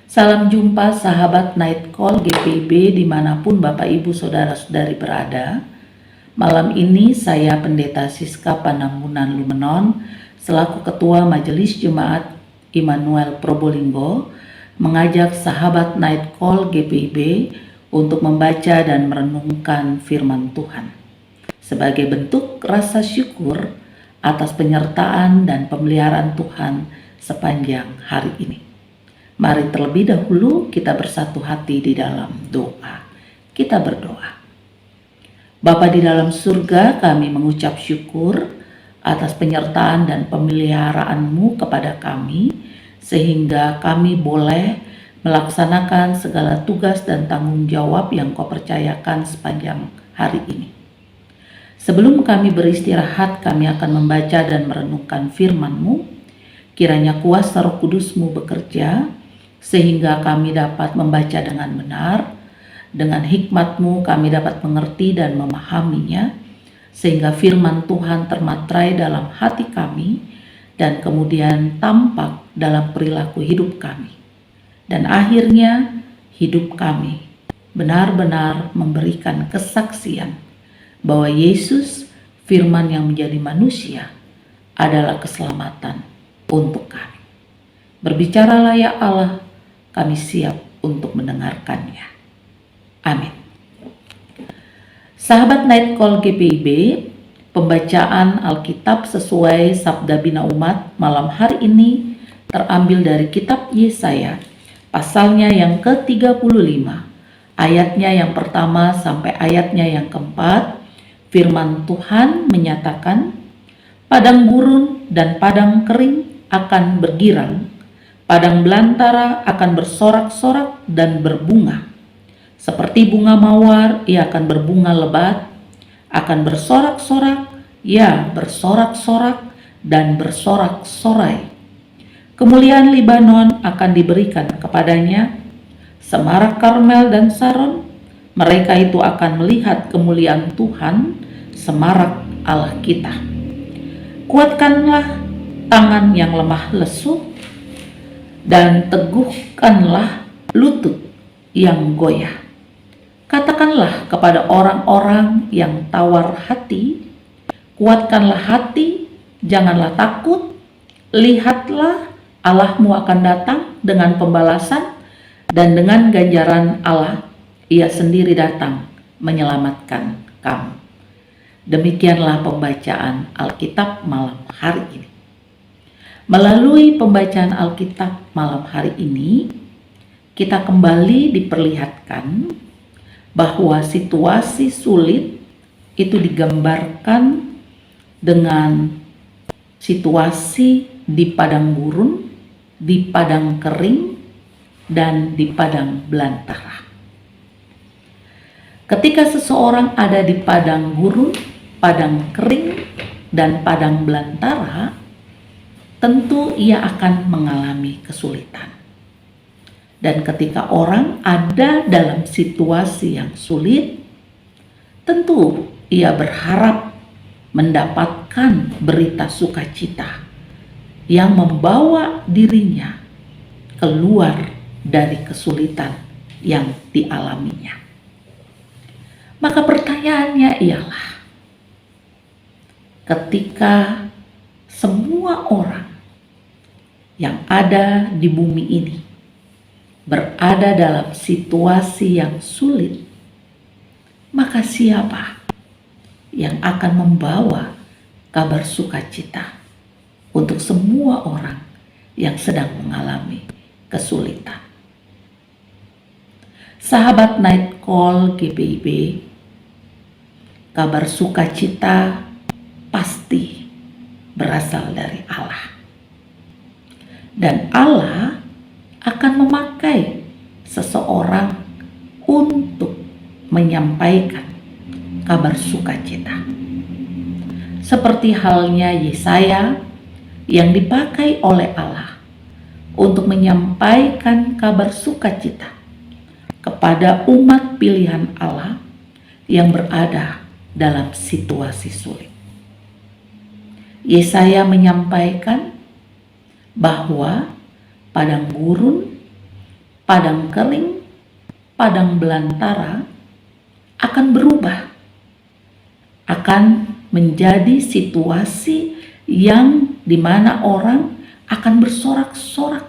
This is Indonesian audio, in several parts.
Salam jumpa sahabat Night Call GPIB dimanapun Bapak Ibu Saudara-saudari berada. Malam ini saya Pendeta Siska Panambunan Lumenon selaku Ketua Majelis Jemaat Immanuel Probolinggo mengajak sahabat Night Call GPIB untuk membaca dan merenungkan firman Tuhan sebagai bentuk rasa syukur atas penyertaan dan pemeliharaan Tuhan sepanjang hari ini. Mari terlebih dahulu kita bersatu hati di dalam doa. Kita berdoa. Bapa di dalam surga, kami mengucap syukur atas penyertaan dan pemeliharaan-Mu kepada kami, sehingga kami boleh melaksanakan segala tugas dan tanggung jawab yang Kau percayakan sepanjang hari ini. Sebelum kami beristirahat, kami akan membaca dan merenungkan firman-Mu. Kiranya kuasa Roh Kudus-Mu bekerja, sehingga kami dapat membaca dengan benar, dengan hikmat-Mu kami dapat mengerti dan memahaminya, sehingga firman Tuhan termatrai dalam hati kami, dan kemudian tampak dalam perilaku hidup kami. Dan akhirnya hidup kami benar-benar memberikan kesaksian bahwa Yesus, firman yang menjadi manusia, adalah keselamatan untuk kami. Berbicaralah ya Allah, kami siap untuk mendengarkannya. Amin. Sahabat Night Call GPIB, pembacaan Alkitab sesuai Sabda Bina Umat malam hari ini terambil dari kitab Yesaya, pasalnya yang ke-35, ayatnya yang pertama sampai ayatnya yang keempat. Firman Tuhan menyatakan, padang gurun dan padang kering akan bergirang, padang belantara akan bersorak-sorak dan berbunga. Seperti bunga mawar, ia akan berbunga lebat, akan bersorak-sorak, ya bersorak-sorak dan bersorak-sorai. Kemuliaan Libanon akan diberikan kepadanya, semarak Karmel dan Saron, mereka itu akan melihat kemuliaan Tuhan, semarak Allah kita. Kuatkanlah tangan yang lemah lesu, dan teguhkanlah lutut yang goyah. Katakanlah kepada orang-orang yang tawar hati, kuatkanlah hati, janganlah takut. Lihatlah, Allahmu akan datang dengan pembalasan, dan dengan ganjaran Allah, Ia sendiri datang menyelamatkan kamu. Demikianlah pembacaan Alkitab malam hari ini. Melalui pembacaan Alkitab malam hari ini, kita kembali diperlihatkan bahwa situasi sulit itu digambarkan dengan situasi di padang gurun, di padang kering, dan di padang belantara. Ketika seseorang ada di padang gurun, padang kering, dan padang belantara, tentu ia akan mengalami kesulitan. Dan ketika orang ada dalam situasi yang sulit, tentu ia berharap mendapatkan berita sukacita yang membawa dirinya keluar dari kesulitan yang dialaminya. Maka pertanyaannya ialah, ketika semua orang yang ada di bumi ini berada dalam situasi yang sulit, maka siapa yang akan membawa kabar sukacita untuk semua orang yang sedang mengalami kesulitan? Sahabat Night Call GPIB, kabar sukacita pasti berasal dari Allah. Dan Allah akan memakai seseorang untuk menyampaikan kabar sukacita. Seperti halnya Yesaya yang dipakai oleh Allah untuk menyampaikan kabar sukacita kepada umat pilihan Allah yang berada dalam situasi sulit. Yesaya menyampaikan bahwa padang gurun padang kering, padang belantara akan berubah, akan menjadi situasi yang dimana orang akan bersorak-sorak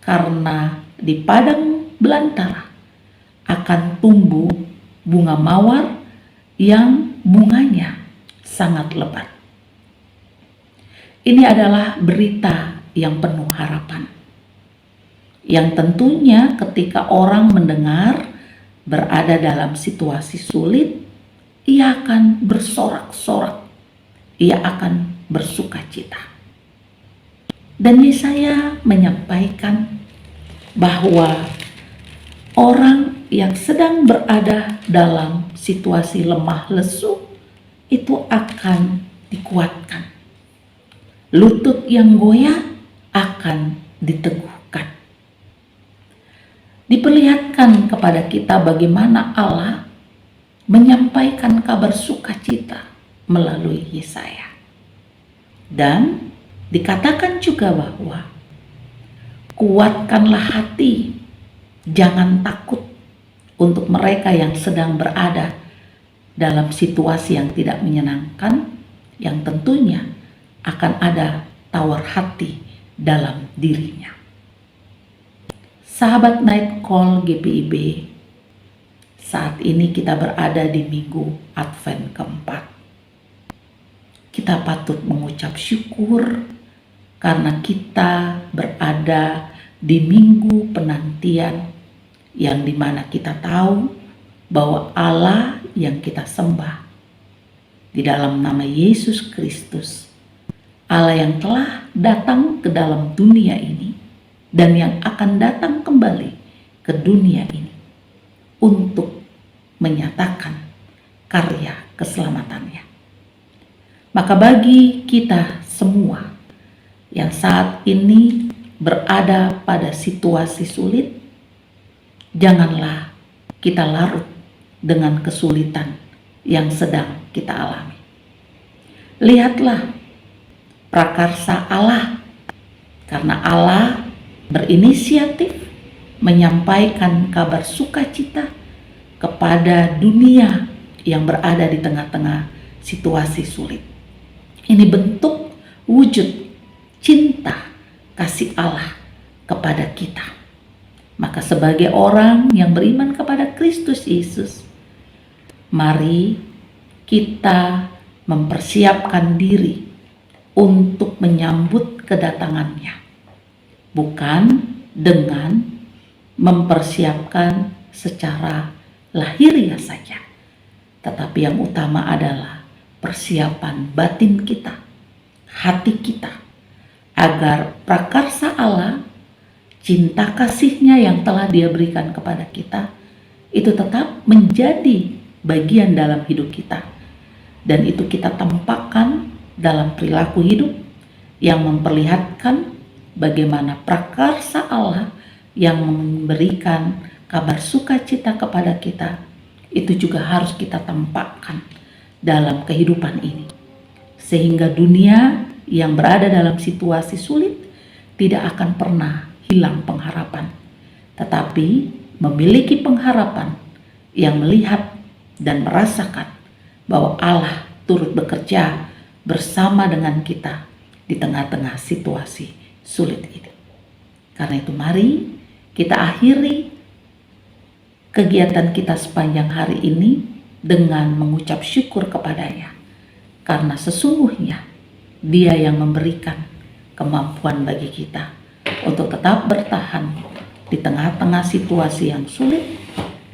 karena di padang belantara akan tumbuh bunga mawar yang bunganya sangat lebat. Ini adalah berita yang penuh harapan, yang tentunya ketika orang mendengar berada dalam situasi sulit, ia akan bersorak-sorak, ia akan bersukacita. Dan Yesaya menyampaikan bahwa orang yang sedang berada dalam situasi lemah lesu itu akan dikuatkan. Lutut yang goyah akan diteguhkan. Diperlihatkan kepada kita bagaimana Allah menyampaikan kabar sukacita melalui Yesaya. Dan dikatakan juga bahwa kuatkanlah hati, jangan takut untuk mereka yang sedang berada dalam situasi yang tidak menyenangkan, yang tentunya akan ada tawar hati dalam dirinya. Sahabat Night Call GPIB, saat ini kita berada di minggu Advent keempat. Kita patut mengucap syukur karena kita berada di minggu penantian yang dimana kita tahu bahwa Allah yang kita sembah di dalam nama Yesus Kristus, Allah yang telah datang ke dalam dunia ini dan yang akan datang kembali ke dunia ini untuk menyatakan karya keselamatannya. Maka bagi kita semua yang saat ini berada pada situasi sulit, janganlah kita larut dengan kesulitan yang sedang kita alami. Lihatlah prakarsa Allah, karena Allah berinisiatif menyampaikan kabar sukacita kepada dunia yang berada di tengah-tengah situasi sulit. Ini bentuk wujud cinta kasih Allah kepada kita. Maka sebagai orang yang beriman kepada Kristus Yesus, mari kita mempersiapkan diri untuk menyambut kedatangannya, bukan dengan mempersiapkan secara lahiriah saja, tetapi yang utama adalah persiapan batin kita, hati kita, agar prakarsa Allah, cinta kasihnya yang telah Dia berikan kepada kita, itu tetap menjadi bagian dalam hidup kita, dan itu kita tampakkan dalam perilaku hidup yang memperlihatkan bagaimana prakarsa Allah yang memberikan kabar sukacita kepada kita, itu juga harus kita tampakkan dalam kehidupan ini, sehingga dunia yang berada dalam situasi sulit tidak akan pernah hilang pengharapan, tetapi memiliki pengharapan yang melihat dan merasakan bahwa Allah turut bekerja bersama dengan kita di tengah-tengah situasi sulit ini. Karena itu mari kita akhiri kegiatan kita sepanjang hari ini dengan mengucap syukur kepada-Nya, karena sesungguhnya Dia yang memberikan kemampuan bagi kita untuk tetap bertahan di tengah-tengah situasi yang sulit,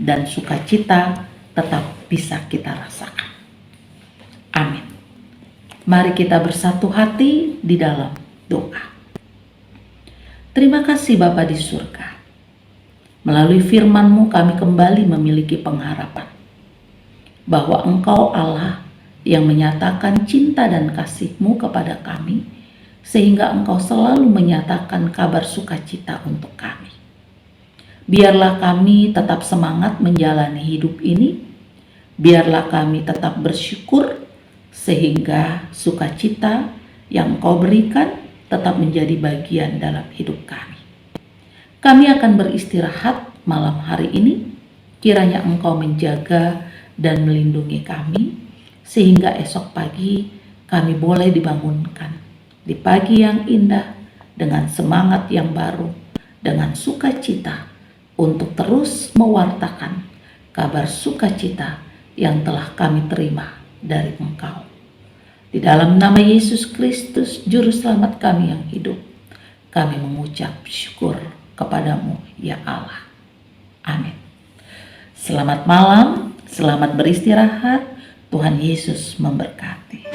dan sukacita tetap bisa kita rasakan. Amin. Mari kita bersatu hati di dalam doa. Terima kasih Bapa di surga. Melalui firman-Mu kami kembali memiliki pengharapan bahwa Engkau Allah yang menyatakan cinta dan kasih-Mu kepada kami, sehingga Engkau selalu menyatakan kabar sukacita untuk kami. Biarlah kami tetap semangat menjalani hidup ini, biarlah kami tetap bersyukur, sehingga sukacita yang Engkau berikan tetap menjadi bagian dalam hidup kami. Kami akan beristirahat malam hari ini. Kiranya Engkau menjaga dan melindungi kami, sehingga esok pagi kami boleh dibangunkan di pagi yang indah dengan semangat yang baru, dengan sukacita untuk terus mewartakan kabar sukacita yang telah kami terima dari Engkau. Di dalam nama Yesus Kristus, Juru Selamat kami yang hidup, kami mengucap syukur kepadamu ya Allah. Amin. Selamat malam, selamat beristirahat. Tuhan Yesus memberkati.